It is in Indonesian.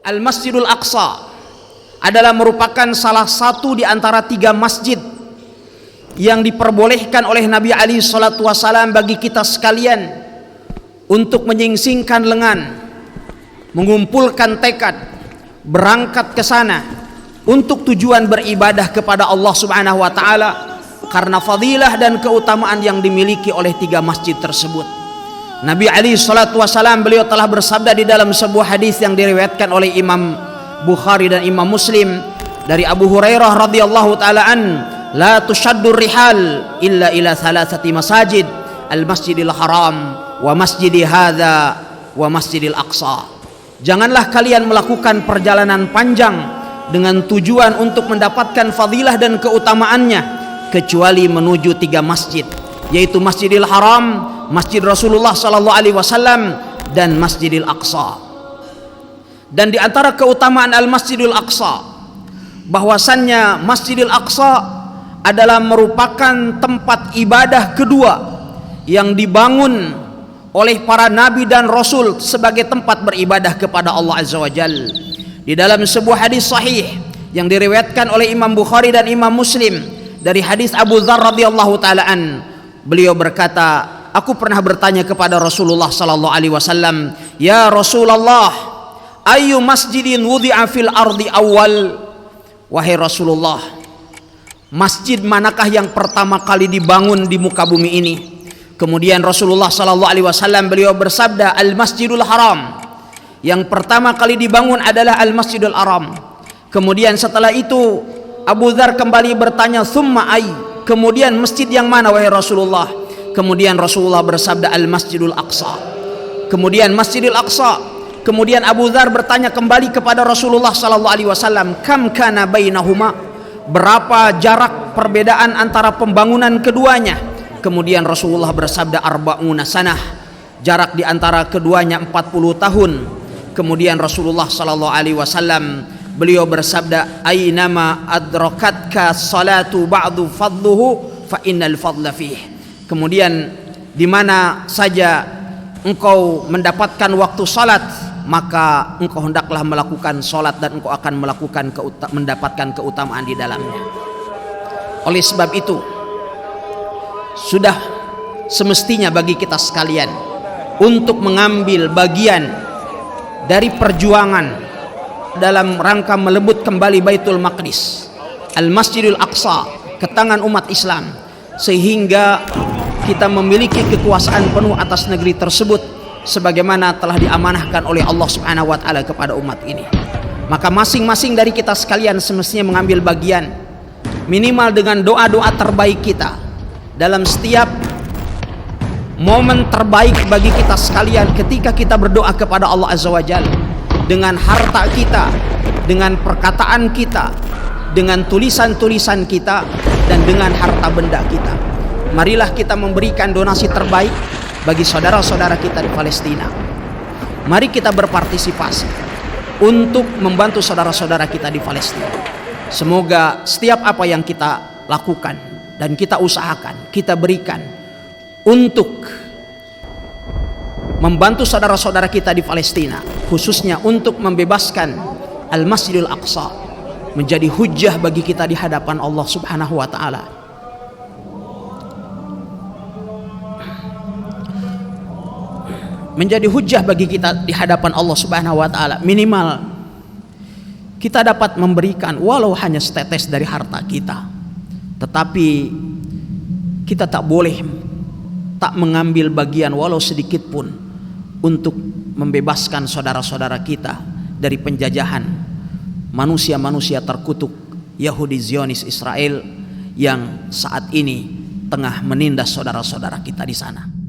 Al-Masjidul Aqsa adalah merupakan salah satu di antara 3 masjid yang diperbolehkan oleh Nabi alaihi salatu wasallam bagi kita sekalian untuk menyingsingkan lengan, mengumpulkan tekad, berangkat ke sana untuk tujuan beribadah kepada Allah Subhanahu wa taala karena fadilah dan keutamaan yang dimiliki oleh 3 masjid tersebut. Nabi alaihi salatu wasallam beliau telah bersabda di dalam sebuah hadis yang diriwayatkan oleh Imam Bukhari dan Imam Muslim dari Abu Hurairah radhiyallahu taala an, la tushaddur rihal illa ila thalathati masajid, al-Masjidil Haram wa masjidi hadza wa Masjidil Aqsa. Janganlah kalian melakukan perjalanan panjang dengan tujuan untuk mendapatkan fadilah dan keutamaannya kecuali menuju 3 masjid, yaitu Masjidil Haram, Masjid Rasulullah sallallahu alaihi wasallam dan Masjidil Aqsa. Dan di antara keutamaan Al-Masjidil Aqsa bahwasannya Masjidil Aqsa adalah merupakan tempat ibadah kedua yang dibangun oleh para nabi dan rasul sebagai tempat beribadah kepada Allah Azza wa Jalla. Di dalam sebuah hadis sahih yang diriwayatkan oleh Imam Bukhari dan Imam Muslim dari hadis Abu Dzar radhiyallahu taala an, beliau berkata, aku pernah bertanya kepada Rasulullah sallallahu alaihi wasallam, ya Rasulullah, ayu masjidin wudi'a fil ardi awal? Wahai Rasulullah, masjid manakah yang pertama kali dibangun di muka bumi ini? Kemudian Rasulullah sallallahu alaihi wasallam beliau bersabda, Al-Masjidul Haram. Yang pertama kali dibangun adalah Al-Masjidul Haram. Kemudian setelah itu Abu Dzar kembali bertanya, summa ay? Kemudian masjid yang mana wahai Rasulullah? Kemudian Rasulullah bersabda, Al-Masjidul Aqsa. Kemudian Masjidil Aqsa. Kemudian Abu Dzar bertanya kembali kepada Rasulullah sallallahu alaihi wasallam, kam kana bainahuma? Berapa jarak perbedaan antara pembangunan keduanya? Kemudian Rasulullah bersabda, arba'una sanah. Jarak di antara keduanya 40 tahun. Kemudian Rasulullah sallallahu alaihi wasallam beliau bersabda, ainama adrakatka salatu ba'du fadluhu fa innal fadla fih. Kemudian di mana saja engkau mendapatkan waktu salat, maka engkau hendaklah melakukan salat dan engkau akan mendapatkan keutamaan di dalamnya. Oleh sebab itu, sudah semestinya bagi kita sekalian untuk mengambil bagian dari perjuangan dalam rangka melebut kembali Baitul Maqdis, Al-Masjidil Aqsa ke tangan umat Islam, sehingga kita memiliki kekuasaan penuh atas negeri tersebut sebagaimana telah diamanahkan oleh Allah Subhanahu wa taala kepada umat ini. Maka masing-masing dari kita sekalian semestinya mengambil bagian minimal dengan doa-doa terbaik kita dalam setiap momen terbaik bagi kita sekalian ketika kita berdoa kepada Allah Azza wa Jalla, dengan harta kita, dengan perkataan kita, dengan tulisan-tulisan kita, dan dengan harta benda kita. Marilah kita memberikan donasi terbaik bagi saudara-saudara kita di Palestina. Mari kita berpartisipasi untuk membantu saudara-saudara kita di Palestina. Semoga setiap apa yang kita lakukan dan kita usahakan, kita berikan untuk membantu saudara-saudara kita di Palestina, khususnya untuk membebaskan Al-Masjidil Aqsa, menjadi hujjah bagi kita di hadapan Allah Subhanahu wa taala. Menjadi hujjah bagi kita di hadapan Allah Subhanahu wa taala, minimal kita dapat memberikan walau hanya setetes dari harta kita. Tetapi kita tak boleh tak mengambil bagian walau sedikit pun untuk membebaskan saudara-saudara kita dari penjajahan manusia-manusia terkutuk Yahudi Zionis Israel yang saat ini tengah menindas saudara-saudara kita di sana.